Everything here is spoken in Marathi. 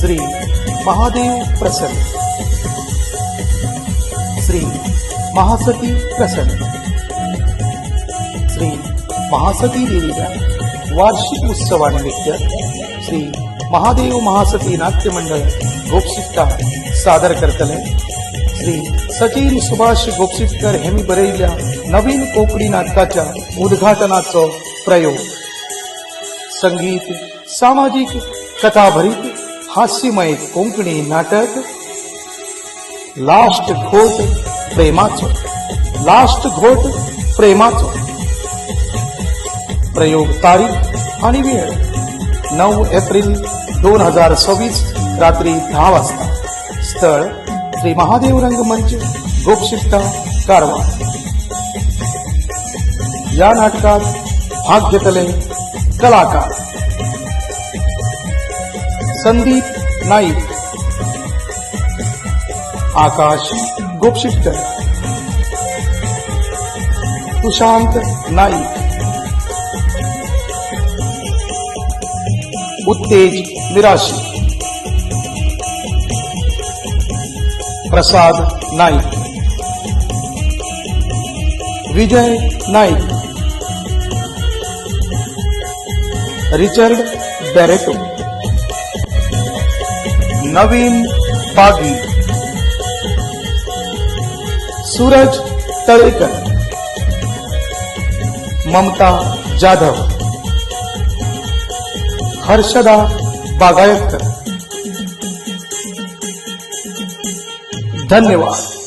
श्री महादेव प्रसन्न, श्री महासती प्रसन्न, श्री महासती देवीच्या वार्षिक उत्सवानिमित्त श्री महादेव महासती नाट्य मंडळ गोपसिट्टा सादर करतले श्री सचिन सुभाष गोपसिटकर हेमी बरयल्ल्या नवीन कोकणी नाटकाच्या उद्घाटनाचो प्रयोग। संगीत, सामाजिक, कथाभरीत, हास्यमय कोंकणी नाटक लास्ट घोट प्रेमाचो, लास्ट घोट प्रेमाचो। प्रयोग तारीख आणि वेळ 9 एप्रिल 2026 रात्री 10 वाजता। स्थळ श्री महादेव रंगमंच गोपसिट्टा कारवार। या नाटकात भाग घेतले कलाकार संदीप नाईक, आकाश गोपसिट्टर, सुशांत नाईक, उत्तेज मिराशी, प्रसाद नाईक, विजय नाईक, रिचर्ड बॅरेटो, नवीन बागी, सूरज तळेकर, ममता जाधव, हर्षदा बागायतकर। धन्यवाद।